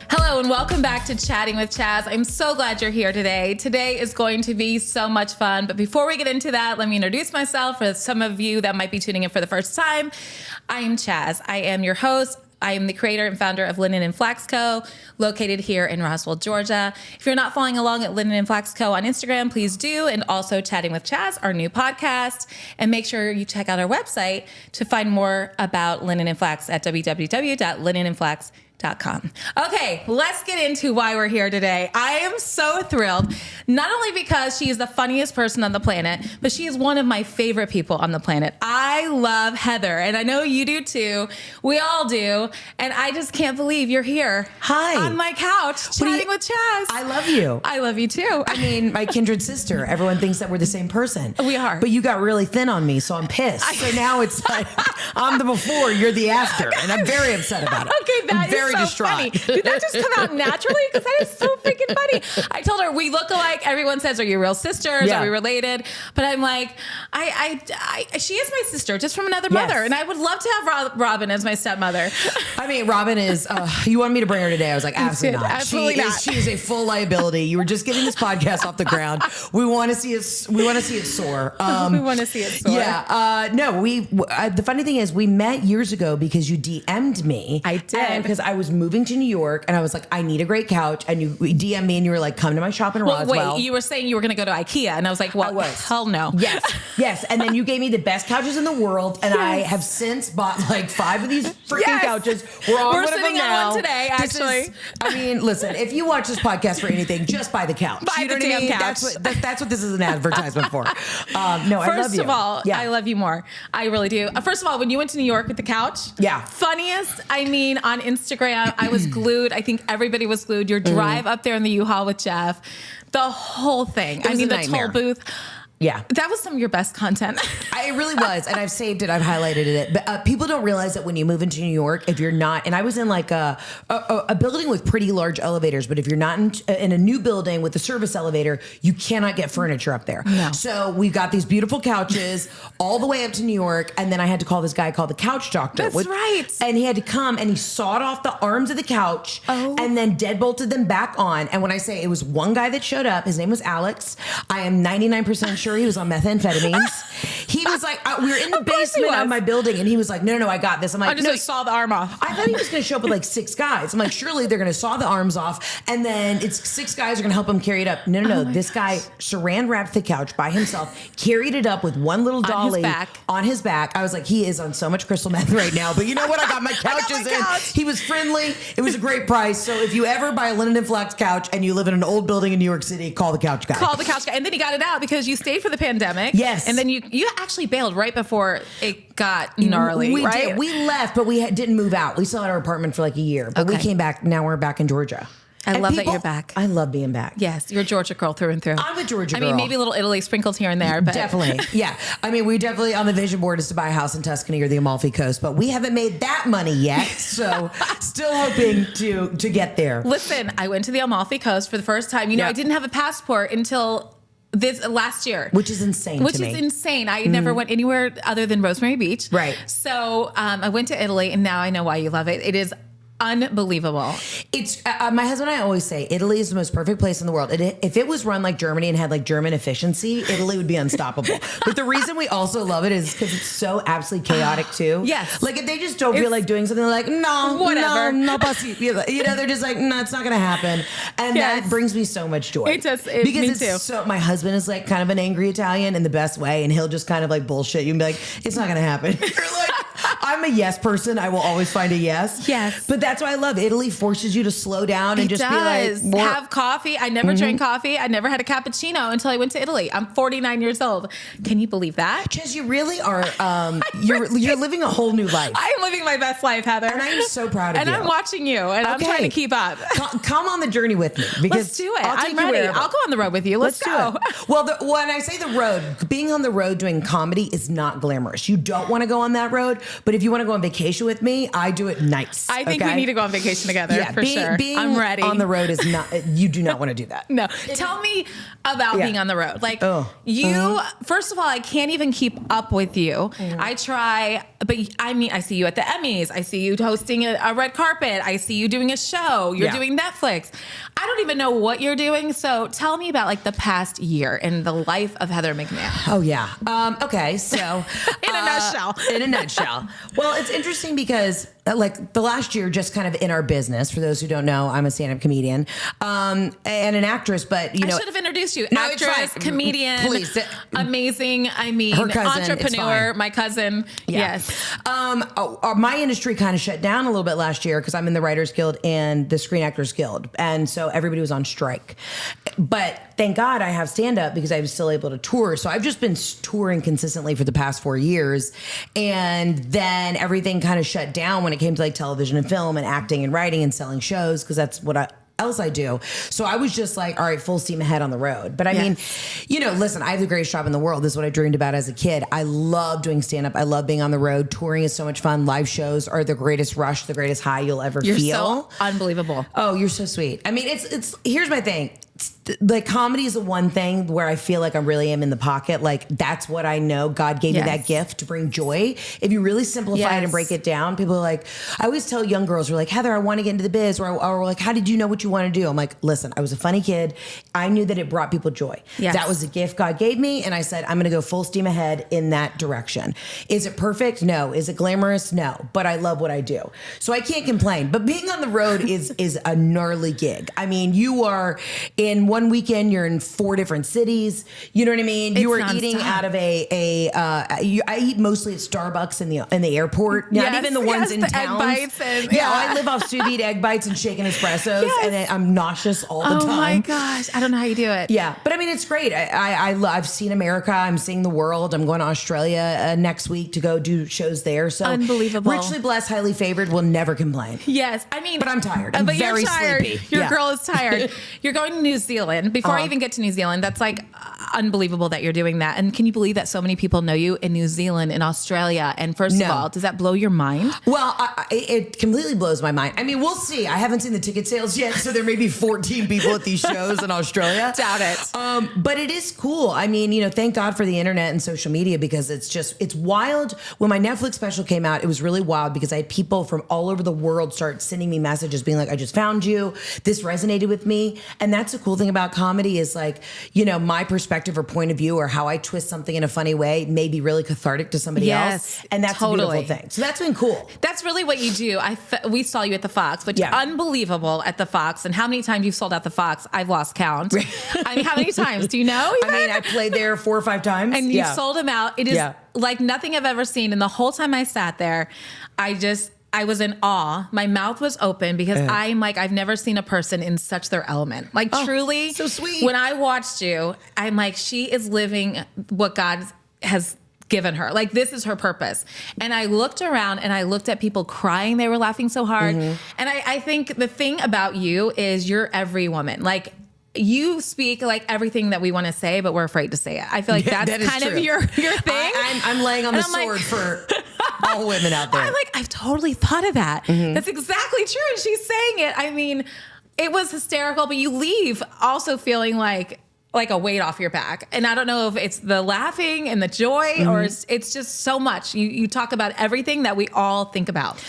Hello and welcome back to Chatting with Chaz. I'm so glad you're here today. Today is going to be so much fun. But before we get into that, let me introduce myself for some of you that might be tuning in for the first time. I am Chaz. I am your host. I am the creator and founder of Linen and Flax Co., located here in Roswell, Georgia. If you're not following along at Linen and Flax Co. on Instagram, please do. And also Chatting with Chaz, our new podcast. And make sure you check out our website to find more about Linen and Flax at www.linenandflax.com. Okay, let's get into why we're here today. I am so thrilled, not only because she is the funniest person on the planet, but she is one of my favorite people on the planet. I love Heather, and I know you do too. We all do, and I just can't believe you're here. Hi. On my couch, chatting with Chaz. I love you. I love you too. I mean, my kindred sister. Everyone thinks that we're the same person. We are. But you got really thin on me, so I'm pissed. So now it's like, I'm the before, you're the after, and I'm very upset about it. Okay, that is so distraught. funny. Did that just come out naturally? Because that is so freaking funny. I told her we look alike. Everyone says, "Are you real sisters? Yeah. Are we related?" But I'm like, she is my sister, just from another mother, and I would love to have Robin as my stepmother. I mean, Robin is. You wanted me to bring her today. I was like, absolutely not. Absolutely not. She is a full liability. You were just getting this podcast off the ground. We want to see it. We want to see it soar. We want to see it soar. Yeah. No. The funny thing is, we met years ago because you DM'd me. I did, because I was moving to New York, and I was like, I need a great couch, and you DM'd me, and you were like, come to my shop in Roswell. Wait, you were saying you were going to go to IKEA, and I was like, well, hell no. Yes. And then you gave me the best couches in the world, and I have since bought like 5 of these freaking couches. We're sitting on one today, actually. I mean, listen, if you watch this podcast for anything, just buy the couch. Buy the damn couch. That's what this is an advertisement for. No, I love you. First of all, I love you more. I really do. First of all, when you went to New York with the couch, funniest. I mean, on Instagram, I was glued. I think everybody was glued. Your drive up there in the U-Haul with Jeff, the whole thing. I mean, the toll booth. Yeah. That was some of your best content. It really was. And I've saved it. I've highlighted it. But people don't realize that when you move into New York, if you're not, and I was in like a building with pretty large elevators, but if you're not in a new building with a service elevator, you cannot get furniture up there. No. So we got these beautiful couches all the way up to New York. And then I had to call this guy called the Couch Doctor. That's right. And he had to come and he sawed off the arms of the couch and then deadbolted them back on. And when I say it was one guy that showed up, his name was Alex. I am 99% sure he was on methamphetamines. He was like, we were in the basement of my building, and he was like, no, I got this. I'm like, I just saw the arm off. I thought he was going to show up with like 6 guys. I'm like, surely they're going to saw the arms off, and then it's 6 guys are going to help him carry it up. No. This guy saran wrapped the couch by himself, carried it up with one little dolly on his back. I was like, he is on so much crystal meth right now. But you know what? I got my couches in. He was friendly. It was a great price. So if you ever buy a Linen and Flax couch and you live in an old building in New York City, call the couch guy. Call the couch guy. And then he got it out because you stayed for the pandemic. Yes. And then you actually bailed right before it got gnarly, we right? did. We left, but we didn't move out. We still had our apartment for like a year. But we came back. Now we're back in Georgia. I love that you're back. I love being back. Yes, you're a Georgia girl through and through. I'm a Georgia girl. I mean, maybe a little Italy sprinkled here and there, but definitely, yeah. I mean, we definitely on the vision board is to buy a house in Tuscany or the Amalfi Coast, but we haven't made that money yet. So, still hoping to get there. Listen, I went to the Amalfi Coast for the first time. You know, I didn't have a passport until this last year, which is insane. I never went anywhere other than Rosemary Beach. Right. So I went to Italy, and now I know why you love it. It is unbelievable. It's my husband and I always say Italy is the most perfect place in the world. If it was run like Germany and had like German efficiency, Italy would be unstoppable. But the reason we also love it is because it's so absolutely chaotic too. Yes. Like if they just don't feel like doing something, they're like, no, whatever. No, you know, they're just like, no, it's not going to happen. And that brings me so much joy. It does. Because me it's too. So my husband is like kind of an angry Italian in the best way. And he'll just kind of like bullshit you and be like, it's not going to happen. You're like, I'm a yes person. I will always find a yes. Yes. But that's why I love Italy. Forces you to slow down and just be like, have coffee. I never drank coffee. I never had a cappuccino until I went to Italy. I'm 49 years old. Can you believe that? Chaz, you really are. You're living a whole new life. I am living my best life, Heather. And I am so proud of you. And I'm watching you, and I'm trying to keep up. Come on the journey with me. Because let's do it. I'm ready. I'll go on the road with you. Let's go. Well, when I say the road, being on the road doing comedy is not glamorous. You don't want to go on that road. But if you want to go on vacation with me, I do it nice. I think we need to go on vacation together for sure. Being I'm ready. on the road is not, you do not want to do that. No. Tell me about being on the road. Like you, first of all, I can't even keep up with you. I try, but I mean, I see you at the Emmys. I see you hosting a red carpet. I see you doing a show. You're doing Netflix. I don't even know what you're doing. So tell me about like the past year in the life of Heather McMahon. Oh yeah. Okay. So in a nutshell. In a nutshell. Well, it's interesting because like the last year, just kind of in our business, for those who don't know, I'm a stand-up comedian, and an actrtress, but I should have introduced you. No, actress, comedian, please. Amazing. I mean, her cousin, entrepreneur, my cousin. Yeah. Yes. My industry kind of shut down a little bit last year because I'm in the Writers Guild and the Screen Actors Guild. And so everybody was on strike. But thank God I have stand-up because I was still able to tour. So I've just been touring consistently for the past 4 years. And then everything kind of shut down when it came to like television and film and acting and writing and selling shows, because that's what else I do. So I was just like, all right, full steam ahead on the road. But I mean, listen, I have the greatest job in the world. This is what I dreamed about as a kid. I love doing stand-up. I love being on the road. Touring is so much fun. Live shows are the greatest rush, the greatest high you'll ever feel. You're so unbelievable. Oh, you're so sweet. I mean, it's here's my thing. Like comedy is the one thing where I feel like I really am in the pocket. Like that's what I know. God gave me that gift to bring joy. If you really simplify it and break it down, people are like, I always tell young girls, we're like, Heather, I want to get into the biz. Or like, how did you know what you want to do? I'm like, listen, I was a funny kid. I knew that it brought people joy. Yes. That was a gift God gave me. And I said, I'm going to go full steam ahead in that direction. Is it perfect? No. Is it glamorous? No. But I love what I do. So I can't complain. But being on the road is a gnarly gig. I mean, you are in one weekend, you're in 4 different cities. You know what I mean? You are eating out of I eat mostly at Starbucks in the airport. Not even the ones in town. Egg bites and, I live off sous vide egg bites and shaken espressos, and I'm nauseous all the time. Oh my gosh, I don't know how you do it. Yeah, but I mean, it's great. I've seen America. I'm seeing the world. I'm going to Australia next week to go do shows there. So unbelievable. Richly blessed, highly favored. Will never complain. Yes, I mean, but I'm tired. I'm very sleepy. Your girl is tired. You're going to New Zealand. Before I even get to New Zealand, that's like unbelievable that you're doing that. And can you believe that so many people know you in New Zealand, in Australia? And first of all, does that blow your mind? Well, it completely blows my mind. I mean, we'll see. I haven't seen the ticket sales yet, so there may be 14 people at these shows in Australia. Doubt it. But it is cool. I mean, thank God for the internet and social media, because it's wild. When my Netflix special came out, it was really wild because I had people from all over the world start sending me messages being like, I just found you. This resonated with me. And that's the cool thing about comedy is like, my perspective or point of view or how I twist something in a funny way may be really cathartic to somebody else. And that's a beautiful thing. So that's been cool. That's really what you do. We saw you at the Fox, which unbelievable at the Fox. And how many times you've sold out the Fox, I've lost count. I mean, how many times? Do you know? Even? I mean, I played there 4 or 5 times. And you sold them out. It is like nothing I've ever seen. And the whole time I sat there, I was in awe. My mouth was open because I'm like, I've never seen a person in such their element. Like truly. So sweet. When I watched you, I'm like, she is living what God has given her. Like this is her purpose. And I looked around and I looked at people crying. They were laughing so hard. And I think the thing about you is you're every woman. Like you speak like everything that we want to say, but we're afraid to say it. I feel like that's kind of your thing. I'm laying on the sword for all women out there. I'm like, I've totally thought of that. That's exactly true. And she's saying it. I mean, it was hysterical, but you leave also feeling like a weight off your back. And I don't know if it's the laughing and the joy or it's just so much. You talk about everything that we all think about.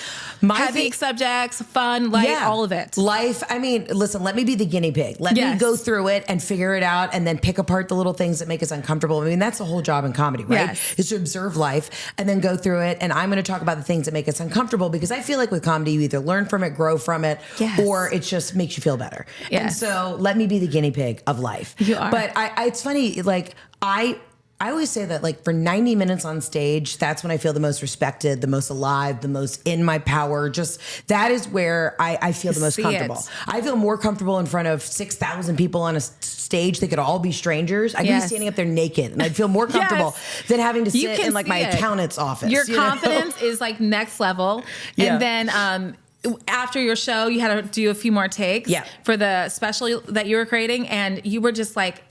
Heavy subjects, fun, light, all of it. Life. I mean, listen, let me be the guinea pig. Let me go through it and figure it out and then pick apart the little things that make us uncomfortable. I mean, that's the whole job in comedy, right? Is to observe life and then go through it. And I'm going to talk about the things that make us uncomfortable because I feel like with comedy, you either learn from it, grow from it, or it just makes you feel better. And so let me be the guinea pig of life. You are. But it's funny, like I always say that like for 90 minutes on stage, that's when I feel the most respected, the most alive, the most in my power. Just that is where I feel the most comfortable. I feel more comfortable in front of 6,000 people on a stage. They could all be strangers. I could be standing up there naked and I'd feel more comfortable than having to sit in like my accountant's office. Your confidence is like next level. And then, after your show, you had to do a few more takes for the special that you were creating. And you were just like,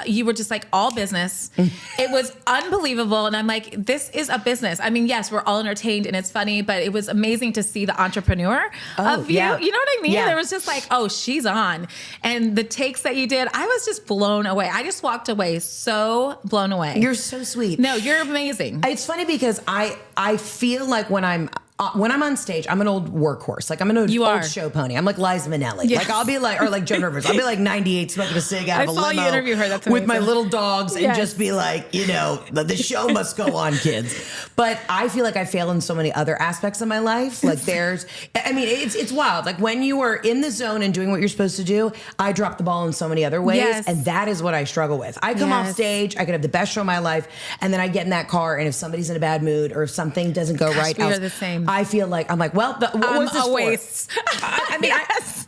you were just like all business. It was unbelievable. And I'm like, this is a business. I mean, yes, we're all entertained and it's funny, but it was amazing to see the entrepreneur of you. yeah. You know what I mean? Yeah. There was just like, oh, she's on. And the takes that you did, I was just blown away. I just walked away so blown away. You're so sweet. No, you're amazing. It's funny because I feel like when I'm on stage, I'm an old workhorse. Like I'm an old show pony. I'm like Liza Minnelli. Yes. Like I'll be like, or like Joan Rivers. I'll be like 98 smoking a cig out of a limo. I saw you interview her. That's with my amazing. little dogs and just be like, the show must go on, kids. But I feel like I fail in so many other aspects of my life. Like it's wild. Like when you are in the zone and doing what you're supposed to do, I drop the ball in so many other ways. Yes. And that is what I struggle with. I come off stage, I could have the best show of my life, and then I get in that car, and if somebody's in a bad mood or if something doesn't go right, we are the same. I feel like I'm like, well, what was this a for? waste.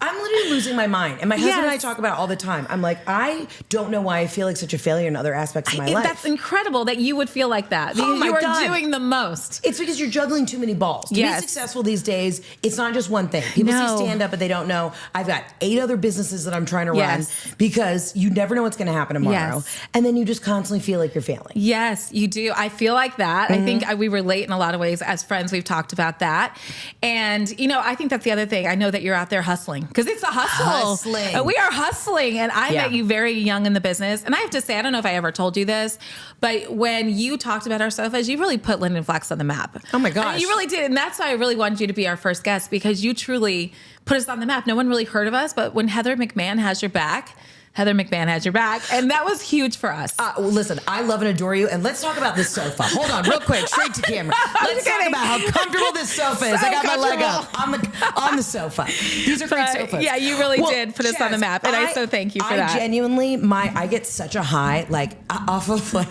I'm literally losing my mind. And my husband and I talk about it all the time. I'm like, I don't know why I feel like such a failure in other aspects of my life. That's incredible that you would feel like that. Because my you are God. doing the most. It's because you're juggling too many balls. To Yes. be successful these days, it's not just one thing. People No. see stand up, but they don't know I've got 8 other businesses that I'm trying to Yes. run because you never know what's going to happen tomorrow. Yes. And then you just constantly feel like you're failing. Yes, you do. I feel like that. I think we relate in a lot of ways as friends. We've talked about that. And, I think that's the other thing. I know that you're out there hustling because it's a hustle. Hustling. We are hustling. And I met you very young in the business. And I have to say, I don't know if I ever told you this, but when you talked about our sofas, you really put Linden Flax on the map. Oh my I gosh. mean, you really did. And that's why I really wanted you to be our first guest because you truly put us on the map. No one really heard of us, but when Heather McMahon has your back, Heather McMahon has your back. And that was huge for us. Well, listen, I love and adore you. And let's talk about this sofa. Hold on, real quick, straight to camera. Let's talk about how comfortable this sofa is. So I got my leg up on the sofa. These are great sofas. Yeah, you really did put us on the map. And I so thank you for that. I genuinely, I get such a high, like, off of, like,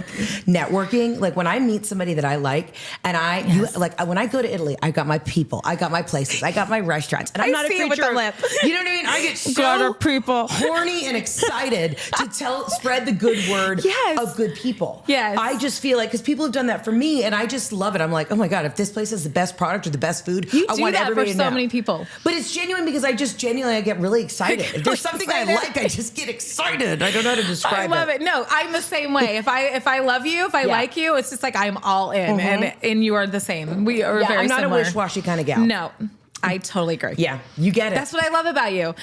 networking. Like, when I meet somebody that I like, and when I go to Italy, I got my people, I got my places, I got my restaurants. And I'm not a see it creature. with the lip. You know what I mean? I get so Got people. horny and excited to spread the good word of good people. Yes. I just feel like, because people have done that for me, and I just love it. I'm like, oh my God, if this place has the best product or the best food, I want that everybody for to so know. many people. But it's genuine because I get really excited. If there's something I like, I just get excited. I don't know how to describe it. I love it. No, I'm the same way. If I love you, if I like you, it's just like I'm all in, and you are the same. We are very I'm not similar. a wish-washy kind of gal. No. I totally agree. Yeah, you get it. That's what I love about you.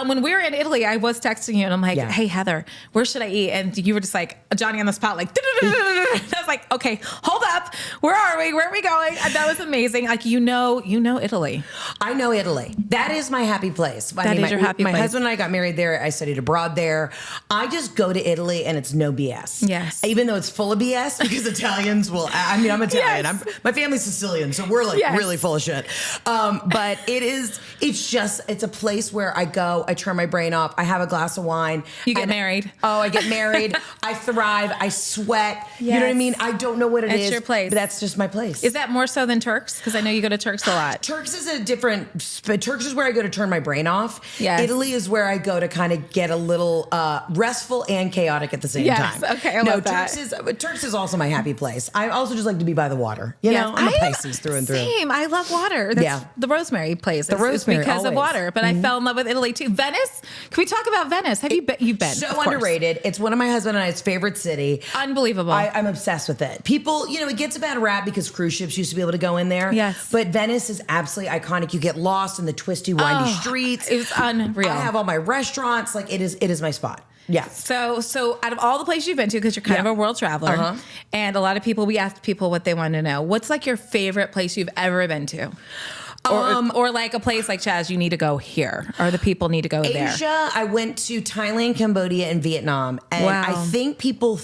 When we were in Italy, I was texting you and I'm like, hey, Heather, where should I eat? And you were just like, Johnny on the spot, like, I was like, okay, hold up. Where are we? Where are we going? And that was amazing. Like, you know Italy. I know Italy. That is my happy place. That is your happy place. My husband and I got married there. I studied abroad there. I just go to Italy and it's no BS. Yes. Even though it's full of BS because Italians will, I'm Italian. Yes. My family's Sicilian, so we're like really full of shit. But it's a place where I go, I turn my brain off, I have a glass of wine. You get married. Oh, I get married. I thrive. I sweat. You know what I mean? I don't know what it is. It's your place. But that's just my place. Is that more so than Turks? Because I know you go to Turks a lot. Turks is where I go to turn my brain off. Yes. Italy is where I go to kind of get a little restful and chaotic at the same time. Okay, I love that. Turks is also my happy place. I also just like to be by the water. You know, I'm a Pisces through and through. Same. I love water. That's the Rosemary place. Rosemary, because always. of water. But I fell in love with Italy too. Venice. Can we talk about Venice? Have you been? You've been. So underrated. It's one of my husband and I's favorite city. Unbelievable. I'm obsessed with it. People, it gets a bad rap because cruise ships used to be able to go in there. Yes. But Venice is absolutely iconic. You get lost in the twisty, windy streets. It was unreal. I have all my restaurants. Like it is my spot. Yeah. So out of all the places you've been to, because you're kind of a world traveler, and a lot of people, we asked people what they want to know. What's like your favorite place you've ever been to? Or like a place like Chaz, you need to go here, or the people need to go there. Asia, I went to Thailand, Cambodia, and Vietnam. And I think people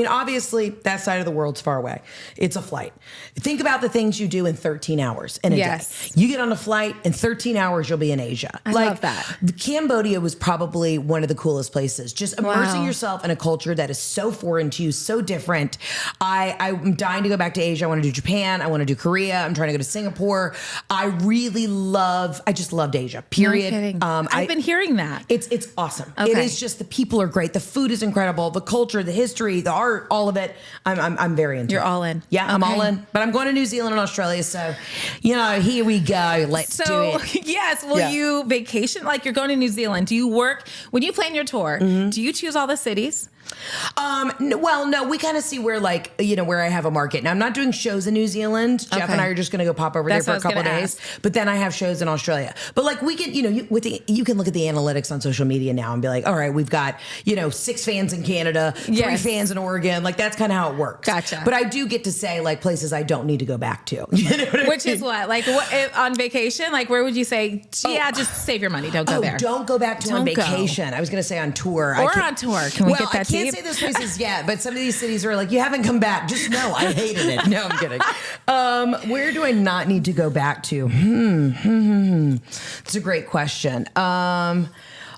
obviously that side of the world's far away. It's a flight. Think about the things you do in 13 hours in a day. You get on a flight, in 13 hours, you'll be in Asia. I love that. Cambodia was probably one of the coolest places. Just immersing yourself in a culture that is so foreign to you, so different. I'm dying to go back to Asia. I want to do Japan. I want to do Korea. I'm trying to go to Singapore. I just loved Asia, period. No kidding. I've been hearing that. It's awesome. Okay. It is just, the people are great. The food is incredible. The culture, the history, the art, all of it. I'm very into it. You're all in. Yeah, I'm all in. But I'm going to New Zealand and Australia. So, here we go. Let's do it. Yes. Will you vacation? Like you're going to New Zealand. Do you work, when you plan your tour, do you choose all the cities? Well, no, we kind of see where like, where I have a market. Now I'm not doing shows in New Zealand. Jeff and I are just going to go pop over there for a couple of days, but then I have shows in Australia. But like we can, you can look at the analytics on social media now and be like, all right, we've got, 6 fans in Canada, 3 fans in Oregon. Like that's kind of how it works. Gotcha. But I do get to say like places I don't need to go back to. Which is what? Like on vacation? Like where would you say, just save your money. Don't go there. Don't go back to on vacation. I was going to say on tour. Or on tour. Can we get that I can't say those places yet, but some of these cities are like, you haven't come back. Just know I hated it. No, I'm kidding. Where do I not need to go back to? It's a great question.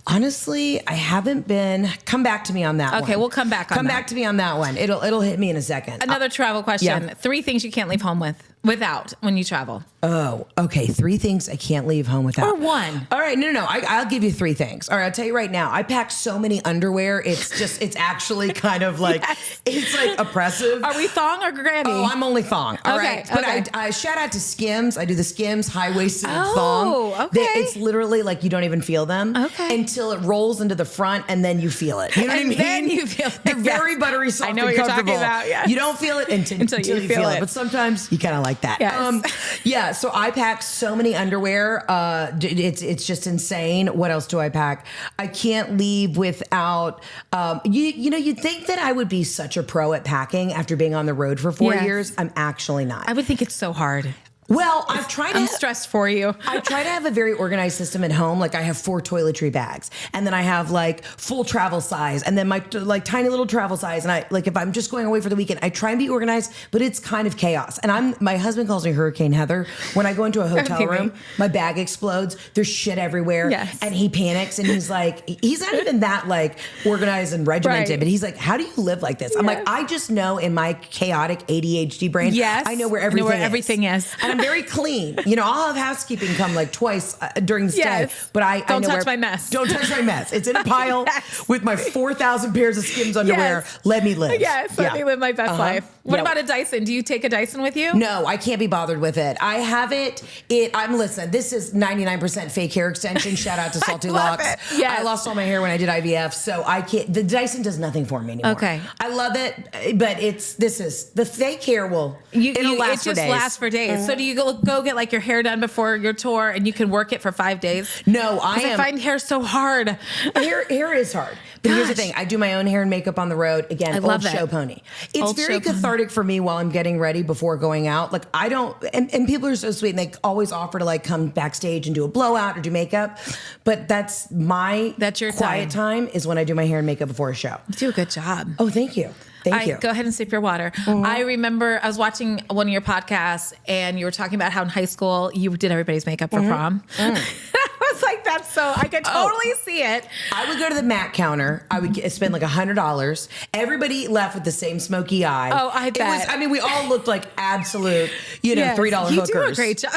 Honestly, I haven't been. Come back to me on that one. Okay, we'll come back on that. Come back to me on that one. It'll hit me in a second. Another travel question. 3 things you can't leave home without when you travel. Oh, okay. 3 things I can't leave home without. Or 1. All right. No. I'll give you 3 things. All right. I'll tell you right now. I pack so many underwear. It's actually kind of like, it's like oppressive. Are we thong or granny? Oh, I'm only thong. All right. But I shout out to Skims. I do the Skims high-waisted thong. Oh, okay. It's literally like you don't even feel them. Okay. Until it rolls into the front and then you feel it. You know what I mean? Then you feel it. They're very buttery, soft, I know and what comfortable. you're talking about. Yeah. You don't feel it until you feel it. But sometimes you kind of like that. Yes. So I pack so many underwear. It's just insane. What else do I pack? I can't leave without, you'd think that I would be such a pro at packing after being on the road for 4 years. I'm actually not. I would think it's so hard. Well, I'm stressed for you. I try to have a very organized system at home. Like I have 4 toiletry bags, and then I have like full travel size, and then my like tiny little travel size. And I like if I'm just going away for the weekend, I try and be organized, but it's kind of chaos. And my husband calls me Hurricane Heather. When I go into a hotel room, my bag explodes. There's shit everywhere, and he panics, and he's like, he's not even that like organized and regimented, but he's like, how do you live like this? I'm like, I just know in my chaotic ADHD brain, I know where everything is. And I'm very clean. I'll have housekeeping come like twice during the stay, but I don't touch my mess. Don't touch my mess. It's in a pile with my 4,000 pairs of Skims underwear. Let me live. Yes, let me live my best life. What about a Dyson? Do you take a Dyson with you? No, I can't be bothered with it. I have it. Listen, this is 99% fake hair extension. Shout out to Salty Locks. Yes. I lost all my hair when I did IVF, so I can't. The Dyson does nothing for me anymore. Okay. I love it, but the fake hair it'll last for days. It just lasts for days. So do you go get like your hair done before your tour and you can work it for 5 days? No, I find hair so hard. Hair is hard. But here's the thing. I do my own hair and makeup on the road. Again, I love show pony. It's very cathartic for me while I'm getting ready before going out. Like I don't, and people are so sweet and they always offer to like come backstage and do a blowout or do makeup. But that's your quiet time is when I do my hair and makeup before a show. You do a good job. Oh, thank you. Thank you. Go ahead and sip your water. Mm-hmm. I remember I was watching one of your podcasts and you were talking about how in high school you did everybody's makeup for prom. I was like, I could totally see it. I would go to the MAC counter. I would spend like $100. Everybody left with the same smoky eye. Oh, I bet. We all looked like absolute, $3 hookers. You do a great job.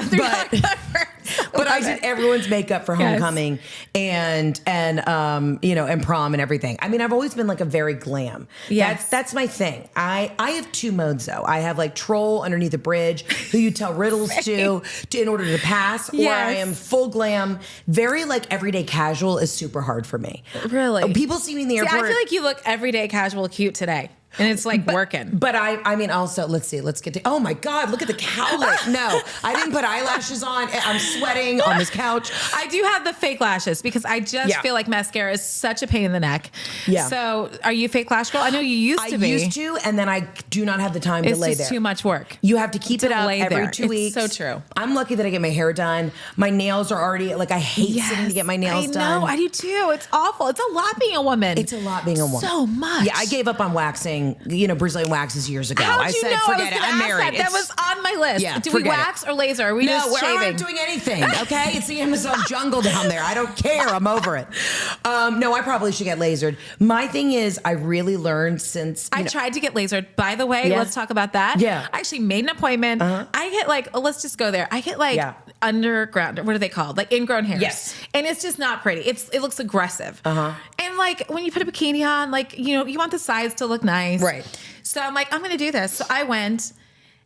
But I did everyone's makeup for homecoming and prom and everything. I've always been like a very glam. Yes. That's my thing. I have 2 modes though. I have like troll underneath a bridge who you tell riddles to in order to pass, or I am full glam. Very like everyday casual is super hard for me. Really? People see me in the airport. I feel like you look everyday casual cute today. And it's like working. But also, let's get to, oh my God, look at the cowlick. No, I didn't put eyelashes on. I'm sweating on this couch. I do have the fake lashes because I just feel like mascara is such a pain in the neck. Yeah. So are you a fake lash girl? I know you used to be. I used to, and then I do not have the time to lay there. It's just too much work. You have to keep it up every 2 weeks. It's so true. I'm lucky that I get my hair done. My nails are already, like I hate sitting to get my nails done. I know, I do too. It's awful. It's a lot being a woman. It's a lot being a woman. So much. Yeah, I gave up on waxing, Brazilian waxes years ago. How'd I you said, know? forget it. I'm married. That was on my list. Yeah, do we wax or laser? Are we just shaving? We're not doing anything, okay? It's the Amazon jungle down there. I don't care. I'm over it. No, I probably should get lasered. My thing is, I really learned since... I tried to get lasered. By the way, let's talk about that. Yeah. I actually made an appointment. I get let's just go there. I get underground, what are they called? Like ingrown hairs. Yes. And it's just not pretty. It looks aggressive. And when you put a bikini on, you want the sides to look nice. Right. So I'm like, I'm going to do this. So I went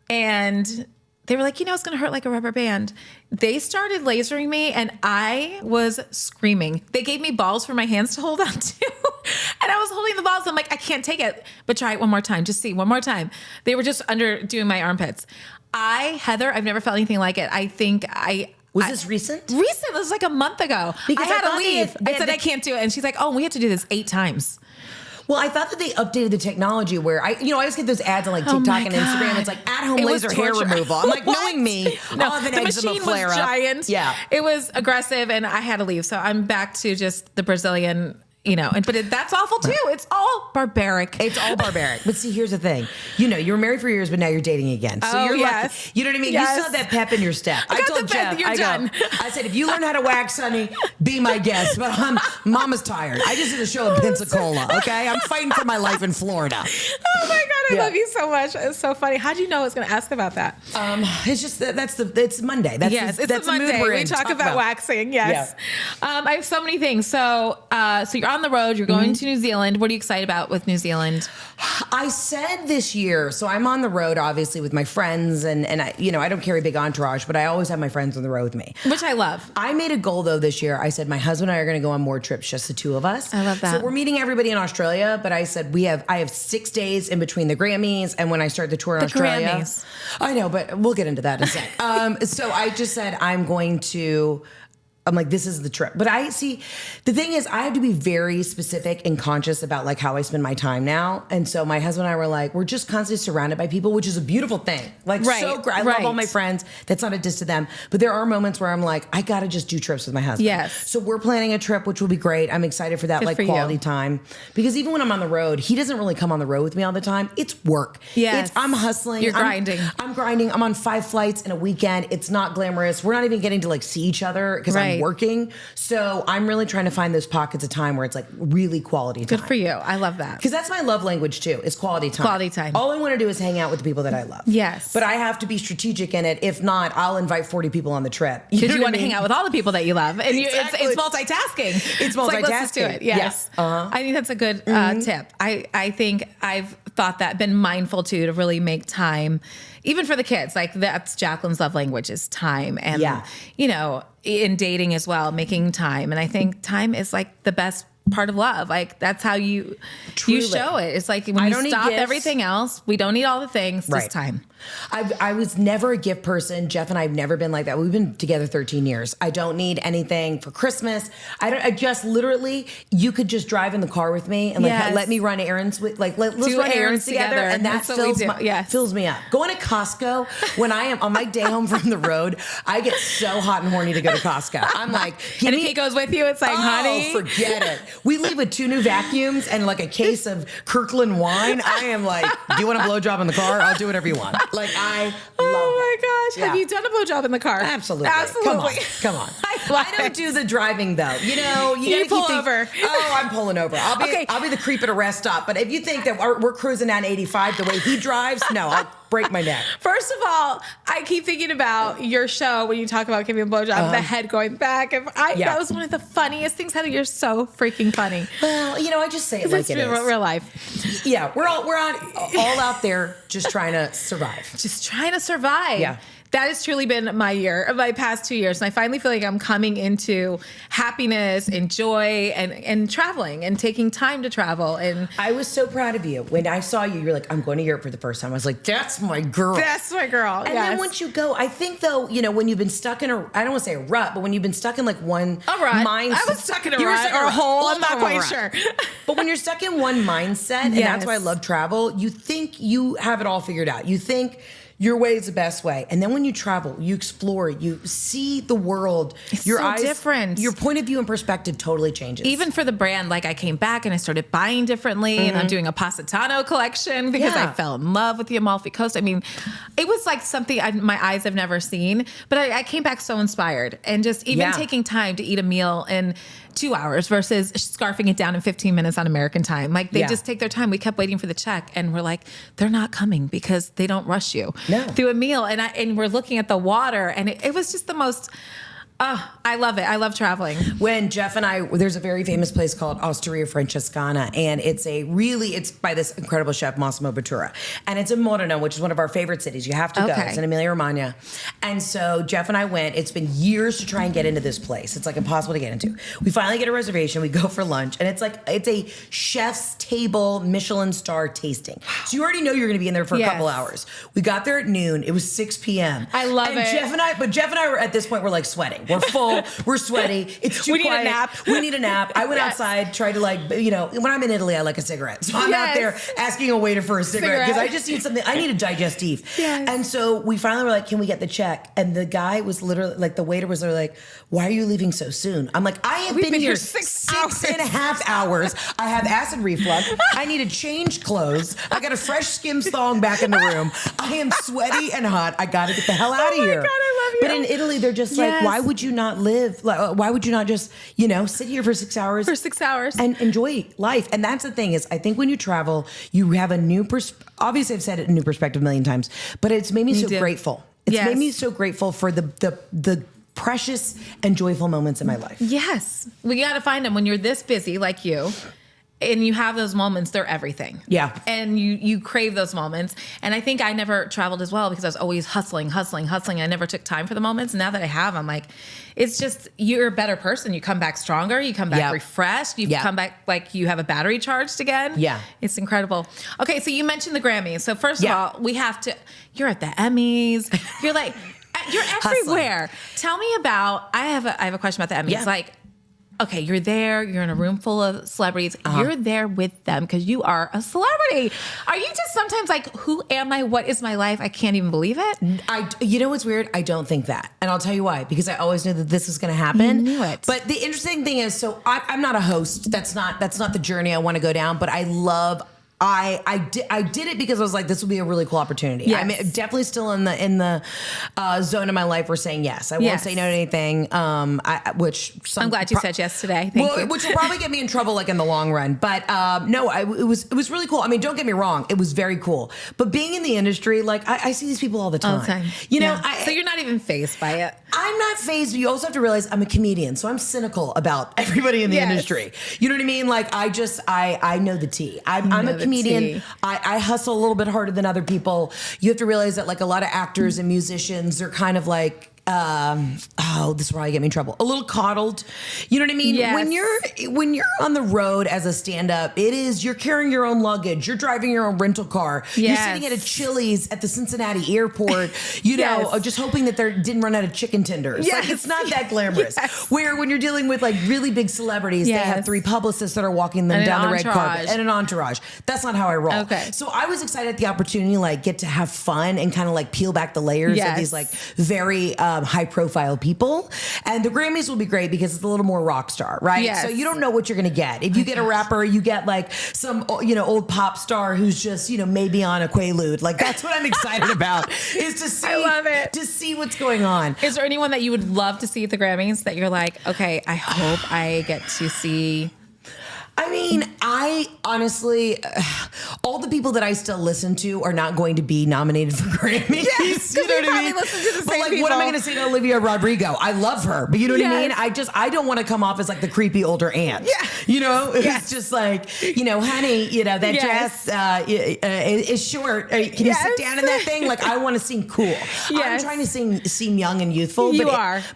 and they were like, it's going to hurt like a rubber band. They started lasering me and I was screaming. They gave me balls for my hands to hold on to. And I was holding the balls. I'm like, I can't take it. But try it one more time. Just see one more time. They were just under doing my armpits. Heather, I've never felt anything like it. I think Was this recent? Recent. It was like a month ago. Because I had to thought leave. I said I can't do it. And she's like, oh, we have to do this 8 times. Well, I thought that they updated the technology where I always get those ads on like Oh TikTok my and Instagram. God. It's like at-home It was laser hair torture. removal. I'm like, What? knowing me, No, I'll have an the eczema machine was flare up. giant. Yeah. It was aggressive and I had to leave. So I'm back to just the Brazilian, but that's awful too. It's all barbaric. It's all barbaric. But see, here's the thing. You were married for years, but now you're dating again. So Oh, you're yes. lucky. You know what I mean? Yes. You still have that pep in your step. I got told the pep, Jeff, you're done. I said, if you learn how to wax, honey, be my guest. But Mama's tired. I just did a show in Pensacola, okay? I'm fighting for my life in Florida. Oh my God, I love you so much. It's so funny. How'd you know I was going to ask about that? It's just it's Monday. It's that's a Monday. we're We in. talk about waxing. Yes. Yeah. I have so many things. So you're on the road. You're going to New Zealand. What are you excited about with New Zealand? I said this year, so I'm on the road, obviously, with my friends, and I don't carry a big entourage, but I always have my friends on the road with me. Which I love. I made a goal, though, this year. I said my husband and I are going to go on more trips, just the two of us. I love that. So we're meeting everybody in Australia, but I said I have 6 days in between the Grammys and when I start the tour in Australia. Grammys. I know, but we'll get into that in a sec. So I just said I'm like, this is the trip. But the thing is, I have to be very specific and conscious about like how I spend my time now. And so my husband and I were like, we're just constantly surrounded by people, which is a beautiful thing. Like, so great. I love all my friends. That's not a diss to them. But there are moments where I'm like, I got to just do trips with my husband. Yes. So we're planning a trip, which will be great. I'm excited for that, Good like for quality you. time. Because even when I'm on the road, he doesn't really come on the road with me all the time. It's work. Yes. I'm hustling. You're grinding. I'm grinding. I'm on 5 flights in a weekend. It's not glamorous. We're not even getting to like see each other because I'm working. So I'm really trying to find those pockets of time where it's like really quality time. Good for you. I love that. Because that's my love language too, is quality time. Quality time. All I want to do is hang out with the people that I love. Yes. But I have to be strategic in it. If not, I'll invite 40 people on the trip. Because know you what want I to mean? hang out with all the people that you love. And Exactly. it's multitasking. It's like, let's just do multitasking. it. Yes. Yeah. Uh-huh. I think that's a good tip. I think I've thought that, been mindful too, to really make time, even for the kids. Like that's Jacqueline's love language is time. And, in dating as well, making time. And I think time is like the best part of love. Like that's how you show it. It's like when you stop everything else, we don't need all the things, just time. I was never a gift person. Jeff and I have never been like that. We've been together 13 years. I don't need anything for Christmas. I just literally, you could just drive in the car with me and like let me run errands with let's run errands together, and that fills me up. Going to Costco when I am on my day home from the road, I get so hot and horny to go to Costco. I'm like, and if he goes with you, it's like, honey, forget it. We leave with 2 new vacuums and like a case of Kirkland wine. I am like, do you want a blowjob in the car? I'll do whatever you want. Like I love my gosh. Yeah. Have you done a blowjob in the car? Absolutely. Absolutely. Come on. I don't do the driving though. You You pull over. I'm pulling over. I'll be the creep at a rest stop. But if you think that we're cruising down 85 the way he drives, no, I'll break my neck. First of all, I keep thinking about your show when you talk about giving a blowjob, the head going back. That was one of the funniest things. Heather, you're so freaking funny. Well, I just say it like it is. Real life. Yeah, we're all out there just trying to survive. Just trying to survive. Yeah. That has truly been my past 2 years. And I finally feel like I'm coming into happiness and joy and traveling and taking time to travel. And I was so proud of you. When I saw you, you're like, I'm going to Europe for the first time. I was like, that's my girl. That's my girl. And then once you go, I think though, when you've been stuck in I don't want to say a rut, but when you've been stuck in like one mindset. I was stuck in a rut or a hole. I'm not quite sure. But when you're stuck in one mindset, and that's why I love travel, you think you have it all figured out. You think your way is the best way. And then when you travel, you explore, you see the world. Your eyes different. Your point of view and perspective totally changes. Even for the brand, like I came back and I started buying differently and I'm doing a Positano collection because I fell in love with the Amalfi Coast. I mean, it was like something my eyes have never seen, but I came back so inspired, and just even taking time to eat a meal in 2 hours versus scarfing it down in 15 minutes on American time. Like they just take their time. We kept waiting for the check and we're like, they're not coming because they don't rush you through a meal. And we're looking at the water, and it was just the most Oh, I love it. I love traveling. When Jeff and I, there's a very famous place called Osteria Francescana, and it's by this incredible chef, Massimo Bottura. And it's in Modena, which is one of our favorite cities. You have to go. It's in Emilia-Romagna. And so Jeff and I went. It's been years to try and get into this place. It's like impossible to get into. We finally get a reservation. We go for lunch, and it's a chef's table Michelin star tasting. So you already know you're going to be in there for a couple hours. We got there at noon. It was 6 p.m. I love it. Jeff and I were at this point, we're like sweating. We're full. We're sweaty. It's too quiet. We need a nap. We need a nap. I went outside, tried to when I'm in Italy, I like a cigarette. So I'm out there asking a waiter for a cigarette because I just need something. I need a digestif. Yes. And so we finally were like, can we get the check? And the guy was literally like, the waiter was literally like, why are you leaving so soon? I'm like, I have been here 6.5 hours. I have acid reflux. I need to change clothes. I got a fresh Skims thong back in the room. I am sweaty and hot. I got to get the hell out of here. Oh my God, I love you. But in Italy, they're just like, why would you not live? Like, why would you not just, sit here for 6 hours? For 6 hours. And enjoy life. And that's the thing is, I think when you travel, you have a new obviously I've said it, a new perspective a million times, but it's made me grateful. It's made me so grateful for the precious and joyful moments in my life. Yes. We got to find them when you're this busy like you. And you have those moments, they're everything. Yeah. And you crave those moments. And I think I never traveled as well because I was always hustling. I never took time for the moments. And now that I have, I'm like, it's just, you're a better person. You come back stronger. You come back refreshed. You come back like you have a battery charged again. Yeah. It's incredible. Okay, so you mentioned the Grammys. So first of all, you're at the Emmys. You're like, you're everywhere. Tell me about, I have a question about the Emmys. Yeah. Like, okay, you're there. You're in a room full of celebrities. You're there with them because you are a celebrity. Are you just sometimes like, who am I? What is my life? I can't even believe it. You know what's weird? I don't think that. And I'll tell you why. Because I always knew that this was going to happen. You knew it. But the interesting thing is, so I'm not a host. That's not the journey I want to go down. But I love... I did it because I was like, this would be a really cool opportunity. Yes. I'm definitely still in the zone of my life where saying yes. I won't say no to anything. I'm glad you said yes today. Thank you. Which will probably get me in trouble like in the long run. But no, it was really cool. I mean, don't get me wrong, it was very cool. But being in the industry, like I see these people all the time. So you're not even fazed by it. I'm not phased, but you also have to realize I'm a comedian, so I'm cynical about everybody in the industry. You know what I mean? Like I know the tea. I'm a comedian. I hustle a little bit harder than other people. You have to realize that like a lot of actors and musicians are kind of like, this is where I get me in trouble. A little coddled. You know what I mean? Yes. When you're on the road as a stand-up, you're carrying your own luggage. You're driving your own rental car. Yes. You're sitting at a Chili's at the Cincinnati airport, just hoping that they didn't run out of chicken tenders. Yes. Like it's not that glamorous. Yes. Where when you're dealing with like really big celebrities, they have 3 publicists that are walking them down the red carpet and an entourage. That's not how I roll. Okay. So I was excited at the opportunity, like get to have fun and kind of like peel back the layers of these like very high profile people. And the Grammys will be great because it's a little more rock star, right? Yes. So you don't know what you're going to get. If you get a rapper, you get like some, old pop star who's just, maybe on a Quaalude. Like that's what I'm excited about is to see, I love it. To see what's going on. Is there anyone that you would love to see at the Grammys that you're like, okay, I hope I get to see? I mean, I honestly, all the people that I still listen to are not going to be nominated for Grammys. Yes, you know what I mean? Listen to the but same like, people. what am I going to say to Olivia Rodrigo? I love her, but you know what I mean? I don't want to come off as like the creepy older aunt. Yeah. It's just like, honey, that dress is short. Can you sit down in that thing? Like, I want to seem cool. I'm trying to seem young and youthful.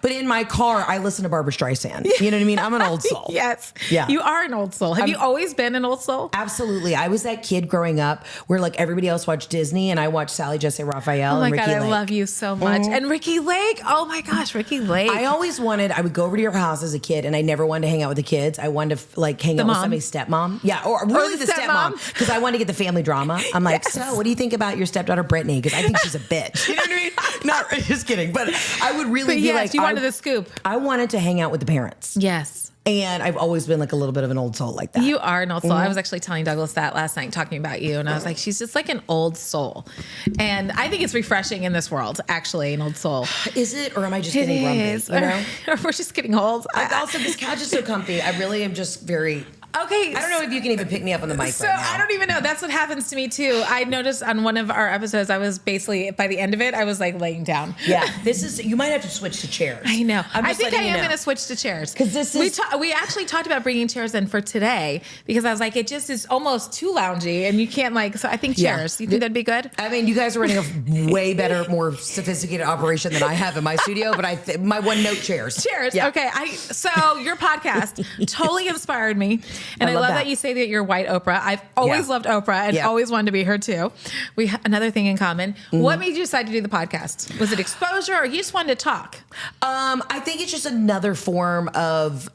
But in my car, I listen to Barbra Streisand. You know what I mean? I'm an old soul. Yes. Yeah. You are an old soul. Have you always been an old soul? Absolutely. I was that kid growing up where like everybody else watched Disney and I watched Sally Jesse Raphael and Ricky Lake. I love you so much. And Ricky Lake. Oh my gosh, Ricky Lake. I would go over to your house as a kid and I never wanted to hang out with the kids. I wanted to like hang out with somebody's stepmom. Yeah. Or really the stepmom. Because I wanted to get the family drama. I'm like, so what do you think about your stepdaughter Brittany? Because I think she's a bitch. You know what I mean? Not just kidding. But I would really be like, you wanted the scoop. I wanted to hang out with the parents. Yes. And I've always been like a little bit of an old soul like that. You are an old soul. I was actually telling Douglas that last night, talking about you. And I was like, she's just like an old soul. And I think it's refreshing in this world, actually, an old soul. Is it? Or am I just getting grumpy? Or we're just getting old. Also, this couch is so comfy. I really am just very... Okay. I don't know if you can even pick me up on the mic So right now. I don't even know. That's what happens to me too. I noticed on one of our episodes, I was basically, by the end of it, I was like laying down. Yeah, you might have to switch to chairs. I know. I think I am going going to switch to chairs. Because this is... We actually talked about bringing chairs in for today because I was like, it just is almost too loungy and you can't so I think chairs. You think that'd be good? I mean, you guys are running a way better, more sophisticated operation than I have in my studio, but my one-note chairs. Cheers. Yeah. Okay. So your podcast totally inspired me. And I love that you say that you're white Oprah. I've always loved Oprah and always wanted to be her too. We have another thing in common. Mm-hmm. What made you decide to do the podcast? Was it exposure or you just wanted to talk? I think it's just another form of,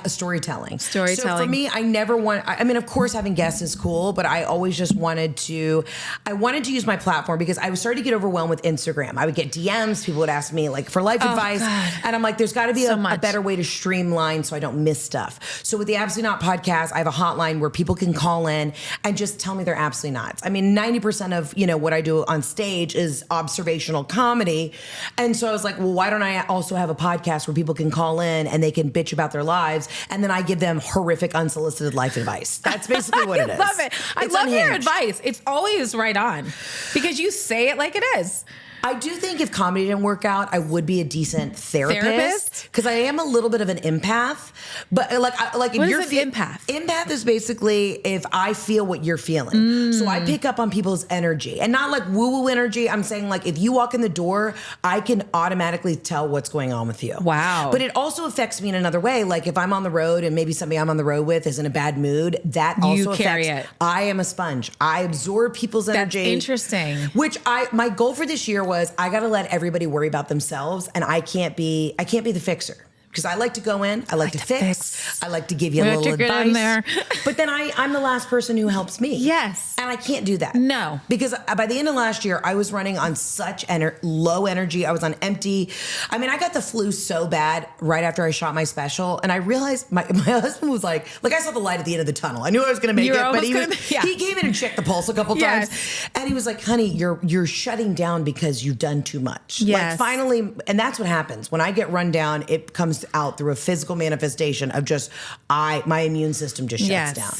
storytelling. So for me, I never I mean, of course, having guests is cool, but I always just wanted to use my platform because I was starting to get overwhelmed with Instagram. I would get DMs. People would ask me for life advice. God. And I'm like, there's got to be a better way to streamline so I don't miss stuff. So with the Absolutely Not podcast, I have a hotline where people can call in and just tell me they're absolutely not. I mean, 90% of, what I do on stage is observational comedy. And so I was like, well, why don't I also have a podcast where people can call in and they can bitch about their lives and then I give them horrific unsolicited life advice. That's basically what it is. I love it. I love your advice. It's always right on because you say it like it is. I do think if comedy didn't work out, I would be a decent therapist because I am a little bit of an empath. But if what you're is an empath? Empath is basically if I feel what you're feeling. So I pick up on people's energy and not like woo-woo energy. I'm saying if you walk in the door, I can automatically tell what's going on with you. Wow. But it also affects me in another way. Like if I'm on the road and maybe somebody I'm on the road with is in a bad mood, that also affects it. I am a sponge. I absorb people's energy. That's interesting. Which my goal for this year was I got to let everybody worry about themselves and I can't be the fixer. Because I like to go in, I like to fix, I like to give you a little advice. In there. But then I'm the last person who helps me. Yes. And I can't do that. No. Because by the end of last year, I was running on such low energy. I was on empty. I mean, I got the flu so bad right after I shot my special. And I realized my husband was like I saw the light at the end of the tunnel. I knew I was going to make it. But he came in and checked the pulse a couple times. And he was like, honey, you're shutting down because you've done too much. Yes. Finally, and that's what happens. When I get run down, it comes out through a physical manifestation of just my immune system just shuts down.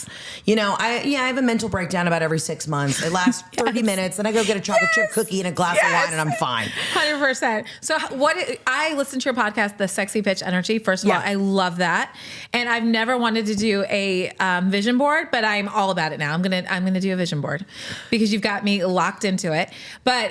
I have a mental breakdown about every 6 months. It lasts 30 minutes, then I go get a chocolate chip cookie and a glass of wine, and I'm fine. 100%. So I listened to your podcast, The Sexy Bitch Energy. First of all, I love that, and I've never wanted to do a vision board, but I'm all about it now. I'm gonna do a vision board because you've got me locked into it. But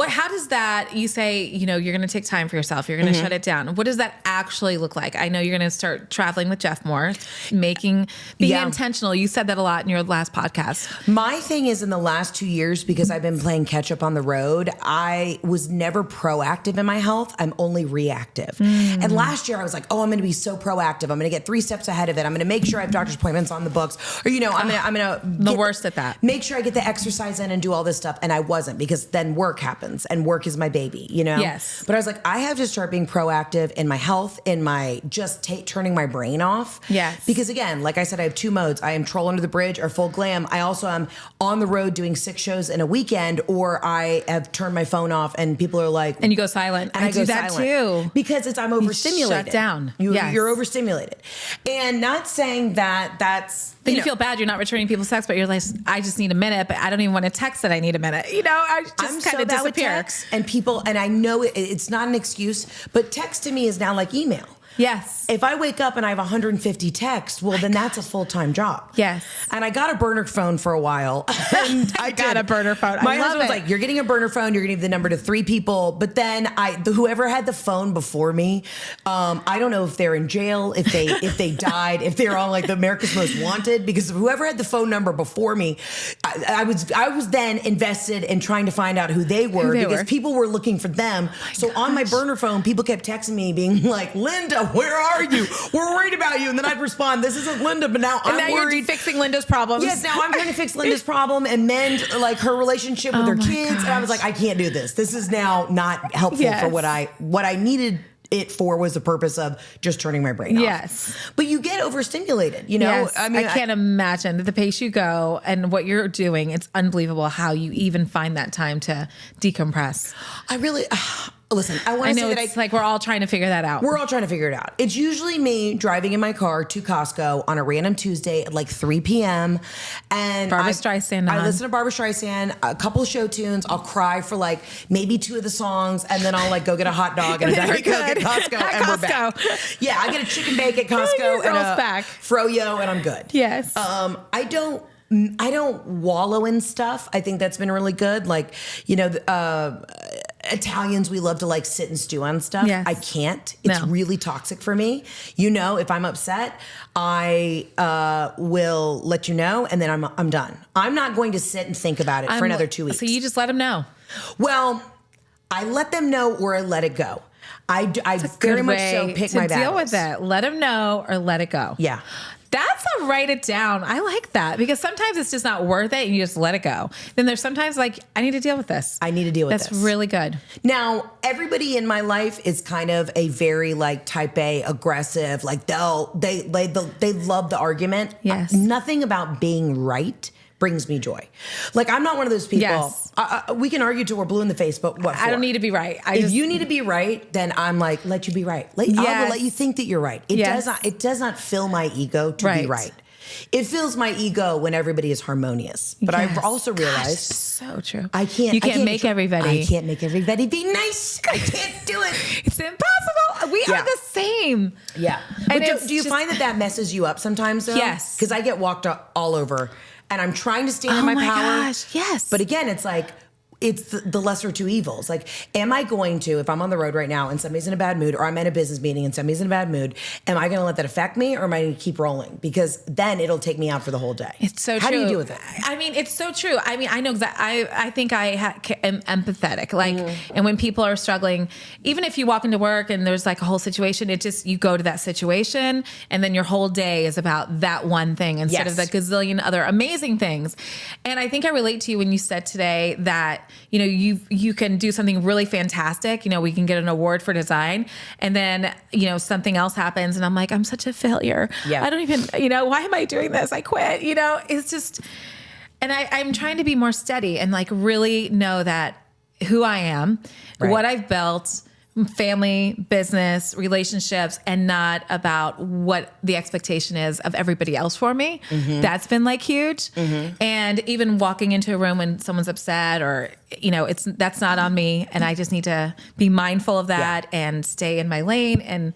how does that? You say you're gonna take time for yourself. You're gonna shut it down. What does that actually look like? I know you're going to start traveling with Jeff more, being intentional. You said that a lot in your last podcast. My thing is in the last 2 years, because I've been playing catch up on the road, I was never proactive in my health. I'm only reactive. And last year I was like, I'm going to be so proactive. I'm going to get 3 steps ahead of it. I'm going to make sure I have doctor's appointments on the books, or, I'm going to worst at that. Make sure I get the exercise in and do all this stuff. And I wasn't, because then work happens and work is my baby, Yes. But I was like, I have to start being proactive in my health, in my turning my brain off. Yes. Because again, like I said, I have 2 modes. I am troll under the bridge or full glam. I also am on the road doing 6 shows in a weekend, or I have turned my phone off and people are like... And you go silent. And I do that too. Because I'm overstimulated. Shut down. You're overstimulated. And not saying that that's... Then you feel bad you're not returning people's texts, but you're like, I just need a minute, but I don't even want to text that I need a minute. I just kind of disappear. Text, and people, and I know it's not an excuse, but text to me is now like email. Yes. If I wake up and I have 150 texts, well, then that's a full-time job. Yes. And I got a burner phone for a while. And I got a burner phone. My husband was like, you're getting a burner phone. You're going to give the number to 3 people. But then whoever had the phone before me, I don't know if they're in jail, if they died, if they're on the America's Most Wanted, because whoever had the phone number before me, I was then invested in trying to find out who they were, because people were looking for them. On my burner phone, people kept texting me being like, Linda, where are you? We're worried about you. And then I'd respond, this isn't Linda, but now I'm worried. You're fixing Linda's problems. Yes, now I'm trying to fix Linda's problem and mend her relationship with her kids. Gosh. And I was like, I can't do this. This is now not helpful for what I needed it for, was the purpose of just turning my brain off. Yes. But you get overstimulated, Yes. I mean, I can't imagine at the pace you go and what you're doing. It's unbelievable how you even find that time to decompress. I really... listen, I want to say that it's like we're all trying to figure that out. We're all trying to figure it out. It's usually me driving in my car to Costco on a random Tuesday at like 3 p.m. And Barbra Streisand. I listen to Barbra Streisand, a couple of show tunes. I'll cry for like maybe 2 of the songs, and then I'll like go get a hot dog and a Diet Coke at Costco, and we're back. Yeah, I get a chicken bake at Costco and a back. froyo, and I'm good. Yes. I don't wallow in stuff. I think that's been really good. Like, you know, Italians, we love to like sit and stew on stuff. Yes. I can't. It's really toxic for me. You know, if I'm upset, I will let you know, and then I'm done. I'm not going to sit and think about it for another 2 weeks. So you just let them know. Well, I let them know or I let it go. I very much so pick my battles. Deal with it. Let them know or let it go. Yeah. That's a write it down. I like that because sometimes it's just not worth it and you just let it go. Then there's sometimes like, I need to deal with this. I need to deal with this. That's really good. Now, everybody in my life is kind of a very like type A, aggressive, like they love the argument. Yes. Nothing about being right brings me joy. Like, I'm not one of those people. Yes. We can argue till we're blue in the face, but what for? I don't need to be right. If you need to be right, then I'm like, let you be right. I will let you think that you're right. It does not fill my ego to be right. It fills my ego when everybody is harmonious. But I've also realized, so true. You can't make everybody. I can't make everybody be nice. I can't do it. It's impossible. We are the same. Yeah. And but do you find that messes you up sometimes though? Yes. Because I get walked all over. And I'm trying to stand in my power. Gosh, yes. But again, it's like, it's the lesser two evils. Like, am I going to, if I'm on the road right now and somebody's in a bad mood, or I'm in a business meeting and somebody's in a bad mood, am I going to let that affect me, or am I going to keep rolling? Because then it'll take me out for the whole day. It's so true. How do you deal with it? I mean, it's so true. I mean, I know exactly. I think I am empathetic. Like, and when people are struggling, even if you walk into work and there's like a whole situation, you go to that situation, and then your whole day is about that one thing instead of the gazillion other amazing things. And I think I relate to you when you said today that, you know, you can do something really fantastic. You know, we can get an award for design, and then, you know, something else happens and I'm like, I'm such a failure. Yeah. I don't even, you know, why am I doing this? I quit. You know, it's just, and I'm trying to be more steady and like really know that who I am, what I've built, family, business, relationships, and not about what the expectation is of everybody else for me. That's been like huge. And even walking into a room when someone's upset, or, you know, that's not on me. And I just need to be mindful of that and stay in my lane and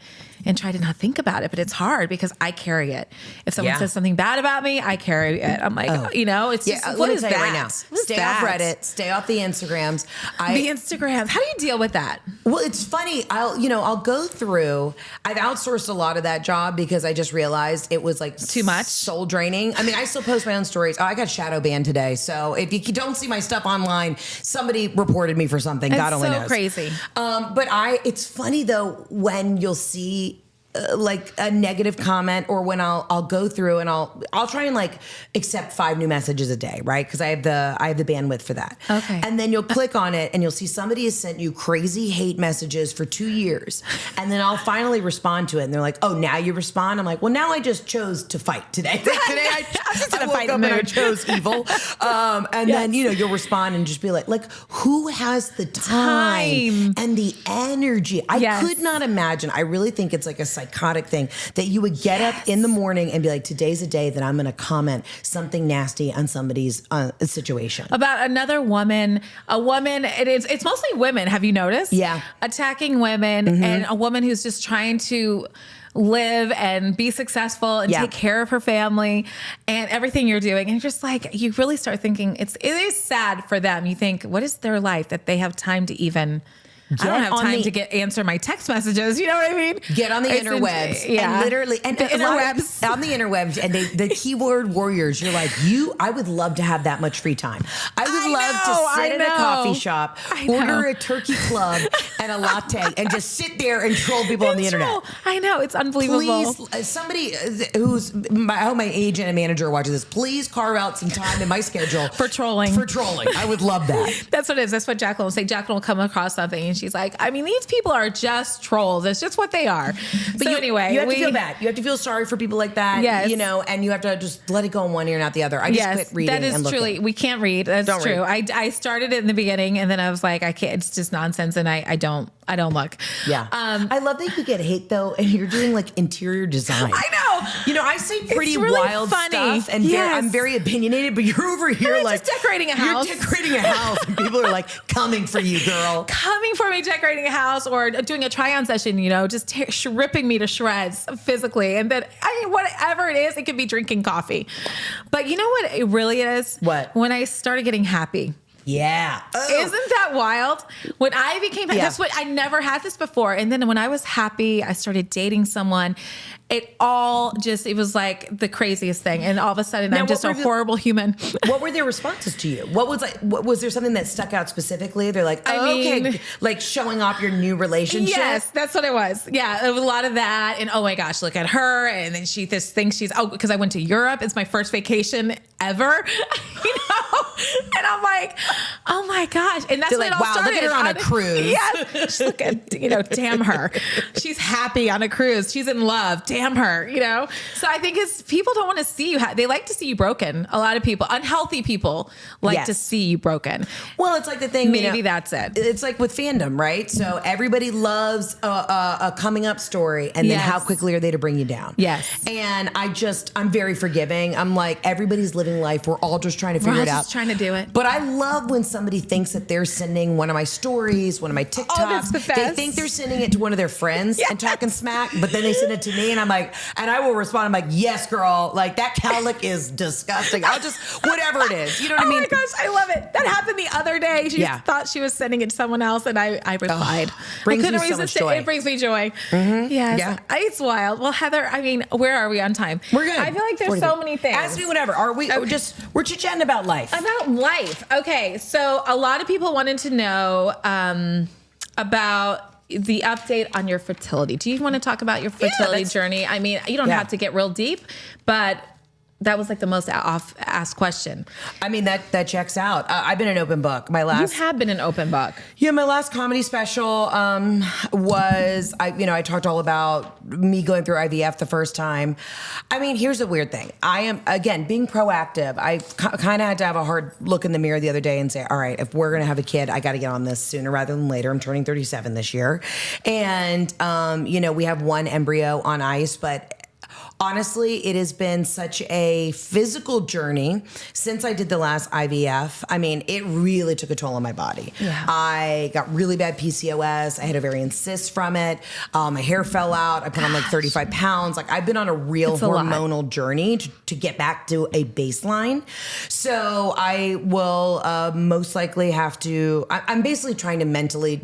try to not think about it. But it's hard because I carry it. If someone says something bad about me, I carry it. I'm like, you know, it's just, what is that? Right now? Stay off Reddit, stay off the Instagrams. The Instagrams. How do you deal with that? Well, it's funny. I'll go through, I've outsourced a lot of that job because I just realized it was like too much, soul draining. I mean, I still post my own stories. Oh, I got shadow banned today. So if you don't see my stuff online, somebody reported me for something. God only knows. It's so crazy. But it's funny though, when you'll see like a negative comment, or when I'll go through and I'll try and like accept 5 new messages a day, right? Because I have the bandwidth for that. Okay. And then you'll click on it and you'll see somebody has sent you crazy hate messages for 2 years, and then I'll finally respond to it, and they're like, "Oh, now you respond?" I'm like, "Well, now I just chose to fight today. Today I woke up and I chose evil." And then you'll respond and just be like who has the time and the energy? I could not imagine. I really think it's like a psychotic thing that you would get up in the morning and be like, today's a day that I'm going to comment something nasty on somebody's situation. About another woman, it's mostly women. Have you noticed? Yeah. Attacking women, and a woman who's just trying to live and be successful and take care of her family and everything you're doing. And you're just like, you really start thinking it is sad for them. You think, what is their life that they have time to even... I don't have time to answer my text messages. You know what I mean? Get on the interwebs. And literally, and the interwebs. On the interwebs, and the keyboard warriors, you're like, I would love to have that much free time. I would love to sit in a coffee shop, order a turkey club and a latte, and just sit there and troll people on the internet. I know. It's unbelievable. Please, somebody who's, I hope my agent and manager watches this, please carve out some time in my schedule for trolling. I would love that. That's what it is. That's what Jacqueline will say. Jacqueline will come across something and And she's like, I mean, these people are just trolls. It's just what they are. But anyway, you have to feel bad. You have to feel sorry for people like that. Yes. And you have to just let it go in one ear, not the other. I just quit reading. That is and truly, we can't read. That's Don't true. read. I started it in the beginning and then I was like, I can't, it's just nonsense. And I don't look. Yeah. I love that you get hate though. And you're doing like interior design. I know. I say pretty really wild funny. stuff and I'm very opinionated, but you're over here I'm like just decorating a house. You're decorating a house and people are like coming for you, girl. Coming for me, decorating a house or doing a try-on session, just ripping me to shreds physically. And then whatever it is, it could be drinking coffee. But you know what it really is? What? When I started getting happy. Yeah. Oh. Isn't that wild? When I became, that's what I never had this before. And then when I was happy, I started dating someone. It was like the craziest thing. And all of a sudden I'm just a horrible human. What were their responses to you? Was there something that stuck out specifically? They're like, okay, like showing off your new relationship. Yes, that's what it was. Yeah, it was a lot of that. And oh my gosh, look at her. And then she thinks because I went to Europe. It's my first vacation ever. And I'm like, oh my gosh. And that's when it all started. Look at her on a cruise. Yes. Look at, damn her. She's happy on a cruise. She's in love. Damn her, So I think people don't want to see you. They like to see you broken. A lot of people, unhealthy people like to see you broken. Well, it's like the thing. Maybe that's it. It's like with fandom, right? So everybody loves a coming up story and then how quickly are they to bring you down? Yes. And I'm very forgiving. I'm like, everybody's living life. We're all just trying to figure it out. Just trying to do it. But I love when somebody thinks that they're sending one of my stories, one of my TikToks. Oh, that's the best. They think they're sending it to one of their friends and talking smack, but then they send it to me and I'm like, and I will respond. I'm like, yes, girl. Like that cowlick is disgusting. I'll just, whatever it is. You know what I mean? Oh my gosh, I love it. That happened the other day. She thought she was sending it to someone else and I replied. Brings I couldn't me so much resist joy. it. It brings me joy. Mm-hmm. Yes. Yeah. It's wild. Well, Heather, I mean, where are we on time? We're good. I feel like there's so many things. Ask me whatever. Are we we're chit-chatting about life. About life. Okay. So a lot of people wanted to know about the update on your fertility. Do you want to talk about your fertility journey? I mean, you don't have to get real deep, but that was like the most asked question. I mean, that checks out. I've been an open book. You have been an open book. Yeah, my last comedy special was, I talked all about me going through IVF the first time. I mean, here's the weird thing. I am, again, being proactive. I kind of had to have a hard look in the mirror the other day and say, all right, if we're going to have a kid, I got to get on this sooner rather than later. I'm turning 37 this year. And, we have one embryo on ice, but honestly, it has been such a physical journey since I did the last IVF. I mean, it really took a toll on my body. Yeah. I got really bad PCOS. I had ovarian cyst from it. My hair fell out. I put on like 35 pounds. Like I've been on a real hormonal journey to get back to a baseline. So I will most likely have to, I'm basically trying to mentally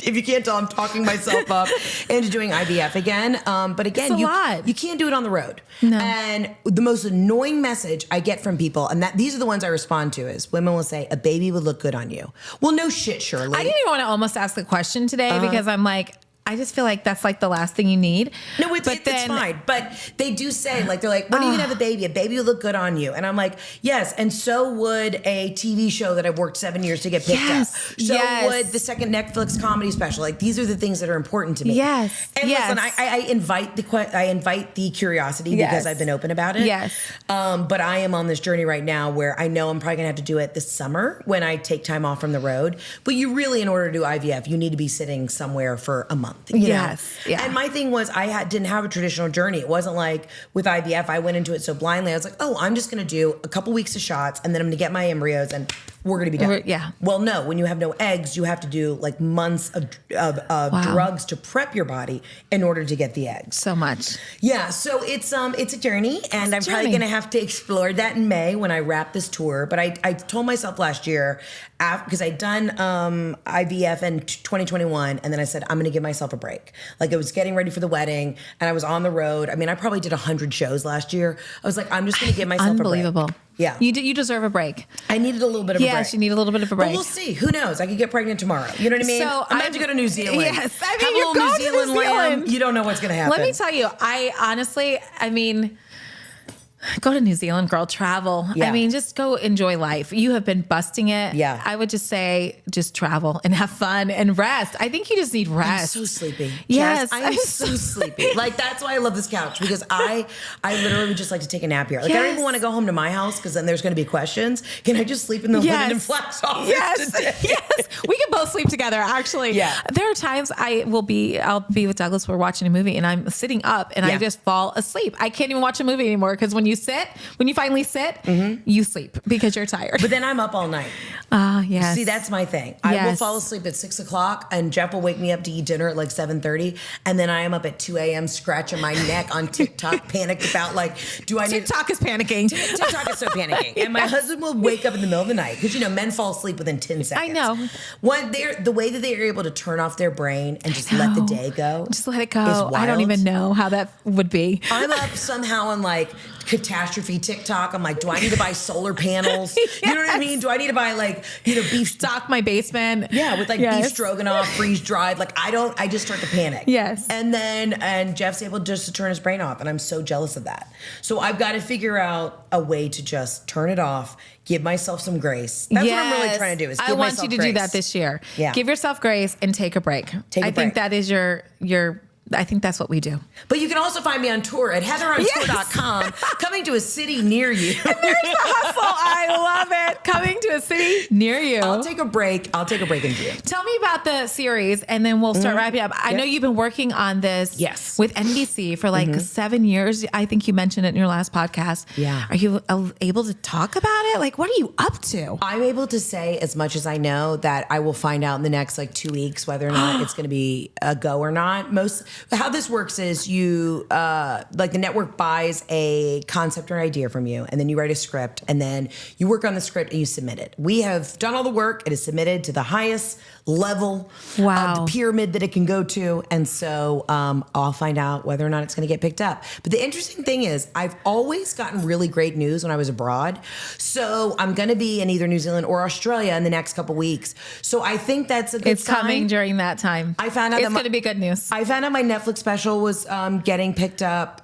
if you can't tell, I'm talking myself up into doing IVF again. But again, you can't do it on the road. No. And the most annoying message I get from people, and these are the ones I respond to, is women will say, a baby would look good on you. Well, no shit, Shirley. I didn't even want to almost ask the question today because I'm like, I just feel like that's like the last thing you need. No, it's fine. But they do say, like, they're like, when are you going to have a baby? A baby will look good on you. And I'm like, yes. And so would a TV show that I've worked 7 years to get picked up. So would the second Netflix comedy special. Like, these are the things that are important to me. Yes. And listen, I invite the curiosity because I've been open about it. Yes. But I am on this journey right now where I know I'm probably going to have to do it this summer when I take time off from the road. But you really, in order to do IVF, you need to be sitting somewhere for a month. You know? Yeah. And my thing was didn't have a traditional journey. It wasn't like with IVF, I went into it so blindly. I was like, oh, I'm just going to do a couple weeks of shots and then I'm going to get my embryos and we're going to be done. Yeah. Well, no, when you have no eggs, you have to do like months of drugs to prep your body in order to get the eggs. So much. Yeah. So it's a journey and I'm probably going to have to explore that in May when I wrap this tour. But I told myself last year, because I'd done IVF in 2021 and then I said, I'm going to give myself a break. Like I was getting ready for the wedding and I was on the road. I mean, I probably did 100 shows last year. I was like, I'm just going to give myself a break. Unbelievable. Yeah. You deserve a break. I needed a little bit of a break. Yes, you need a little bit of a break. But we'll see. Who knows? I could get pregnant tomorrow. You know what I mean? So I'm about to go to New Zealand. Yes. I mean, have you're a little going New Zealand to New Zealand. lamb. You don't know what's going to happen. Let me tell you, I honestly, I mean, Go to New Zealand, girl. Travel. Yeah. I mean, just go enjoy life. You have been busting it. Yeah. I would just say, just travel and have fun and rest. I think you just need rest. I'm so sleepy. Yes, Jazz, I'm so sleepy. Like, that's why I love this couch, because I literally would just like to take a nap here. Like, I don't even want to go home to my house because then there's going to be questions. Can I just sleep in the linen and flax office today? Yes. We can both sleep together, actually. Yeah. There are times I'll be with Douglas, we're watching a movie and I'm sitting up and I just fall asleep. I can't even watch a movie anymore because when you finally sit, you sleep because you're tired. But then I'm up all night. Yes. See, that's my thing. I will fall asleep at 6 o'clock and Jeff will wake me up to eat dinner at like 7:30. And then I am up at 2 a.m. scratching my neck on TikTok, panicked about like, do I need... TikTok is panicking. TikTok is so panicking. And my husband will wake up in the middle of the night because, men fall asleep within 10 seconds. I know. The way that they are able to turn off their brain and just let the day go. Just let it go. I don't even know how that would be. I'm up somehow on like catastrophe TikTok. I'm like, do I need to buy solar panels? You know what I mean? Do I need to buy like, beef stock my basement? Yeah, with like beef stroganoff, freeze dried. Like I just start to panic. Yes. And Jeff's able just to turn his brain off. And I'm so jealous of that. So I've got to figure out a way to just turn it off, give myself some grace. That's what I'm really trying to do is give myself grace. I want you to do that this year. Yeah. Give yourself grace and take a break. I think that is I think that's what we do. But you can also find me on tour at heatherontour.com, coming to a city near you. And there's the hustle. I love it. Coming to a city near you. I'll take a break in June. Tell me about the series and then we'll start wrapping up. I know you've been working on this with NBC for like 7 years. I think you mentioned it in your last podcast. Yeah. Are you able to talk about it? Like, what are you up to? I'm able to say as much as I know that I will find out in the next like 2 weeks whether or not it's going to be a go or not. How this works is you, like the network buys a concept or idea from you, and then you write a script, and then you work on the script and you submit it. We have done all the work. It is submitted to the highest level of the pyramid that it can go to. And so I'll find out whether or not it's going to get picked up. But the interesting thing is I've always gotten really great news when I was abroad. So I'm going to be in either New Zealand or Australia in the next couple weeks. So I think that's a good sign. Coming during that time. I found out it's going to be good news. I found out my Netflix special was getting picked up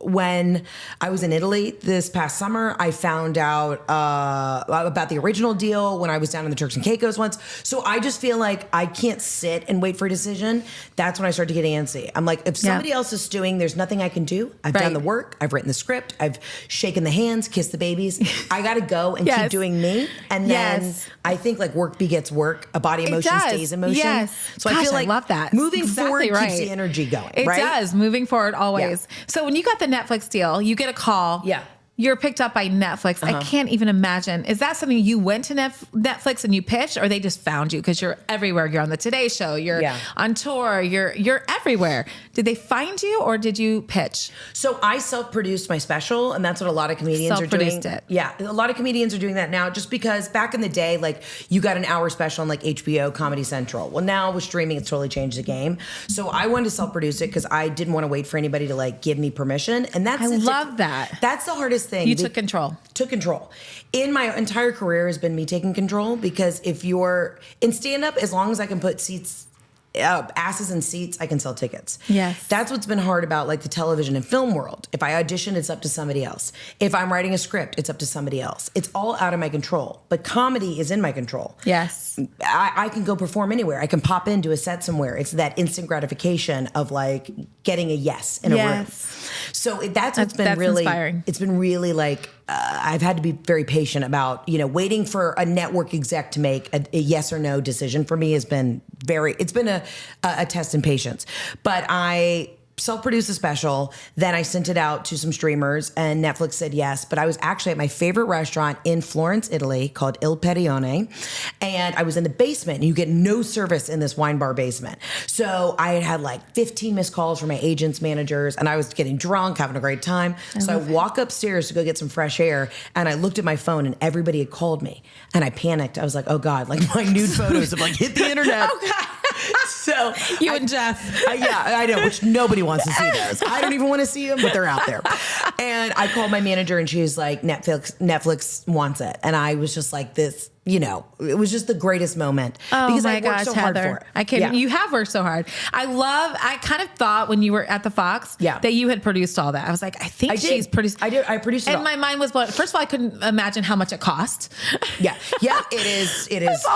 when I was in Italy this past summer. I found out about the original deal when I was down in the Turks and Caicos once. So I just feel like I can't sit and wait for a decision. That's when I start to get antsy. I'm like, if somebody else is stewing, there's nothing I can do. I've done the work. I've written the script. I've shaken the hands, kissed the babies. I got to go and keep doing me. And then I think like work begets work. A body emotion stays in motion. Yes. So I feel like I love that. Moving forward keeps the energy going. It does. Moving forward always. Yeah. So when you got the Netflix deal, you get a call. Yeah. You're picked up by Netflix. I can't even imagine. Is that something you went to Netflix and you pitched, or they just found you because you're everywhere? You're on the Today Show. You're on tour. You're everywhere. Did they find you, or did you pitch? So I self-produced my special, and that's what a lot of comedians are doing. It. Yeah, a lot of comedians are doing that now, just because back in the day, like you got an hour special on like HBO, Comedy Central. Well, now with streaming, it's totally changed the game. So I wanted to self-produce it because I didn't want to wait for anybody to like give me permission, and that's I love that. That's the hardest thing. You took control. Took control. In my entire career has been me taking control, because if you're in stand-up, as long as I can put asses in seats, I can sell tickets. Yes. That's what's been hard about like the television and film world. If I audition, it's up to somebody else. If I'm writing a script, it's up to somebody else. It's all out of my control. But comedy is in my control. Yes. I can go perform anywhere. I can pop into a set somewhere. It's that instant gratification of like getting a yes in a room. So that's been really inspiring. It's been really like I've had to be very patient about waiting for a network exec to make a yes or no decision. For me has been it's been a test in patience. But I self-produced a special, then I sent it out to some streamers, and Netflix said yes. But I was actually at my favorite restaurant in Florence, Italy, called Il Perione, and I was in the basement, and you get no service in this wine bar basement. So I had like 15 missed calls from my agents, managers, and I was getting drunk, having a great time. So I walk upstairs to go get some fresh air, and I looked at my phone, and everybody had called me, and I panicked. I was like, oh God, like my nude photos have like hit the internet. Oh God. So you and Jeff. Yeah, I know, which nobody wants to see those. I don't even want to see them, but they're out there. And I called my manager, and she was like, Netflix wants it. And I was just like, this it was just the greatest moment. Oh because my I worked gosh, so hard Heather. for it. I can't. Yeah. You have worked so hard. I kind of thought when you were at the Fox that you had produced all that. I was like, I think she's produced. I did. I produced it And all. my mind was blown. First of all, I couldn't imagine how much it cost. Yeah. It is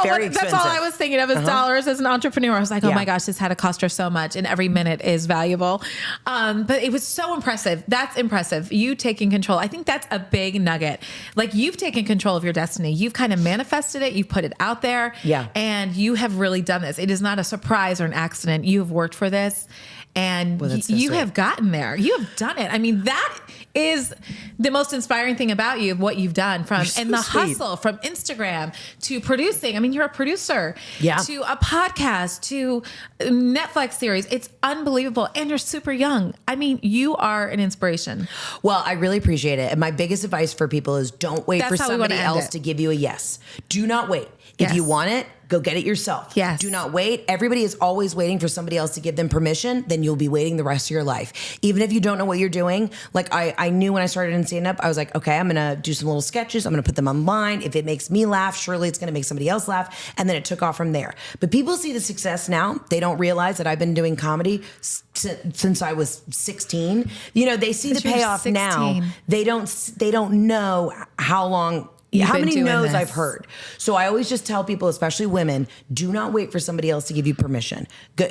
very expensive. That's all I was thinking of as dollars as an entrepreneur. I was like, oh my gosh, this had to cost her so much, and every minute is valuable. But it was so impressive. That's impressive. You taking control. I think that's a big nugget. Like, you've taken control of your destiny. You've kind of manifested it. You've put it out there. Yeah. And you have really done this. It is not a surprise or an accident. You have worked for this. And you have gotten there. You have done it. I mean, that is the most inspiring thing about you, of what you've done and the hustle from Instagram to producing. I mean, you're a producer to a podcast to Netflix series. It's unbelievable. And you're super young. I mean, you are an inspiration. Well, I really appreciate it. And my biggest advice for people is don't wait for somebody else to give you a yes. Do not wait. If you want it, go get it yourself. Yes. Do not wait. Everybody is always waiting for somebody else to give them permission. Then you'll be waiting the rest of your life. Even if you don't know what you're doing. Like I knew when I started in stand-up, I was like, okay, I'm going to do some little sketches. I'm going to put them online. If it makes me laugh, surely it's going to make somebody else laugh. And then it took off from there. But people see the success now. They don't realize that I've been doing comedy since I was 16. They see the payoff now. They don't know how long. How many no's I've heard. So I always just tell people, especially women, do not wait for somebody else to give you permission.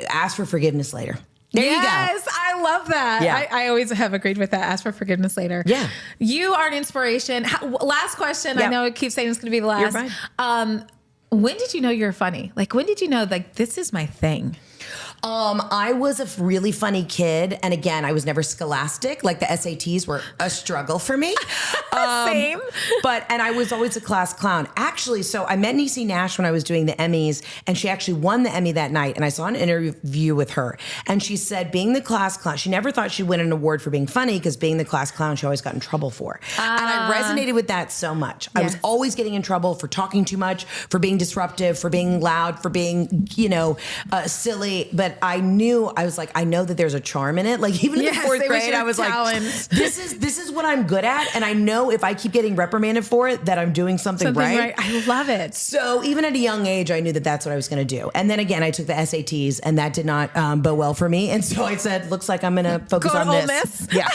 Ask for forgiveness later. There you go. Yes, I love that. Yeah. I always have agreed with that. Ask for forgiveness later. Yeah. You are an inspiration. Last question. Yep. I know it keeps saying it's going to be the last. You're fine. When did you know you were funny? Like, when did you know, like, this is my thing? I was a really funny kid. And again, I was never scholastic. Like, the SATs were a struggle for me. Same. And I was always a class clown. Actually, so I met Niecy Nash when I was doing the Emmys, and she actually won the Emmy that night. And I saw an interview with her. And she said, being the class clown, she never thought she'd win an award for being funny, because being the class clown, she always got in trouble for. And I resonated with that so much. Yes. I was always getting in trouble for talking too much, for being disruptive, for being loud, for being, silly. But I knew, I was like, I know that there's a charm in it. Like, even in the fourth grade, I was talent. like, this is what I'm good at. And I know if I keep getting reprimanded for it, that I'm doing something right. I love it. So even at a young age, I knew that that's what I was going to do. And then again, I took the SATs, and that did not bode well for me. And so I said, looks like I'm going to focus on this. Ole Miss? Yeah.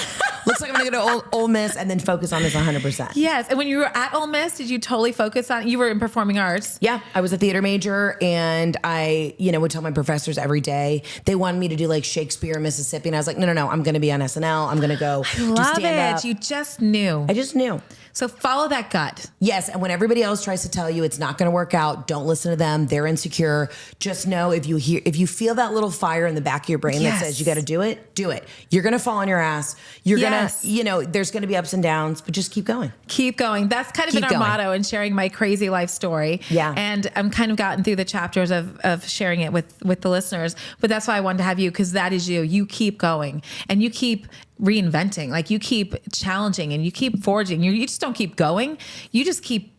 Looks like I'm going to go to Ole Miss and then focus on this 100%. Yes. And when you were at Ole Miss, did you totally focus on, you were in performing arts? Yeah. I was a theater major, and I, would tell my professors every day, they wanted me to do like Shakespeare in Mississippi. And I was like, no, I'm going to be on SNL. I'm going to go do stand-up. You just knew. I just knew. So follow that gut. Yes. And when everybody else tries to tell you it's not going to work out, don't listen to them. They're insecure. Just know if you feel that little fire in the back of your brain that says you got to do it, do it. You're going to fall on your ass. You're going to, there's going to be ups and downs, but just keep going. Keep going. That's kind of been our motto in sharing my crazy life story. Yeah. And I'm kind of gotten through the chapters of sharing it with the listeners, but that's why I wanted to have you, because that is you. You keep going and you keep reinventing, like you keep challenging and you keep forging. You just don't keep going. You just keep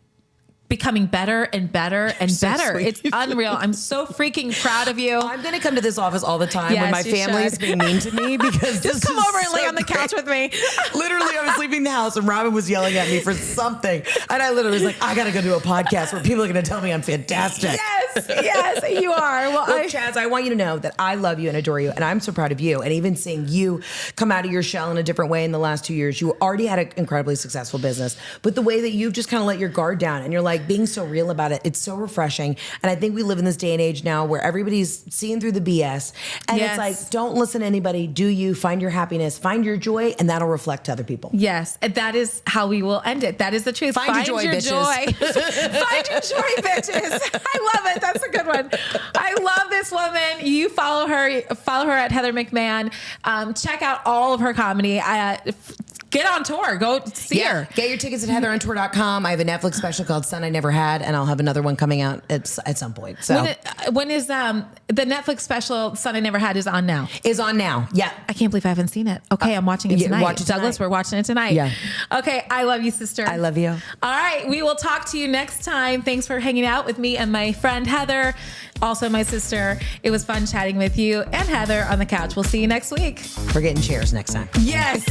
becoming better and better and better. Sweet. It's unreal. I'm so freaking proud of you. I'm going to come to this office all the time when my family is being mean to me, because just come over and lay on the couch with me. Literally, I was leaving the house and Robin was yelling at me for something. And I literally was like, I got to go do a podcast where people are going to tell me I'm fantastic. Yes, you are. Well, Chaz, I want you to know that I love you and adore you. And I'm so proud of you. And even seeing you come out of your shell in a different way in the last 2 years, you already had an incredibly successful business. But the way that you've just kind of let your guard down and you're like being so real about it, it's so refreshing. And I think we live in this day and age now where everybody's seeing through the BS. And it's like, don't listen to anybody. Do you find your happiness, find your joy, and that'll reflect to other people. Yes. And that is how we will end it. That is the truth. Find your joy, bitches. Find your joy, bitches. I love it. That's a good one. I love this woman. You follow her at Heather McMahon. Check out all of her comedy. Get on tour. Go see her. Get your tickets at heatherontour.com. I have a Netflix special called Son I Never Had, and I'll have another one coming out at some point. So when is the Netflix special Son I Never Had is on now? Is on now. Yeah. I can't believe I haven't seen it. Okay, I'm watching it tonight. Watch it tonight. Douglas, we're watching it tonight. Yeah. Okay, I love you, sister. I love you. All right, we will talk to you next time. Thanks for hanging out with me and my friend Heather, also my sister. It was fun chatting with you and Heather on the couch. We'll see you next week. We're getting chairs next time. Yes.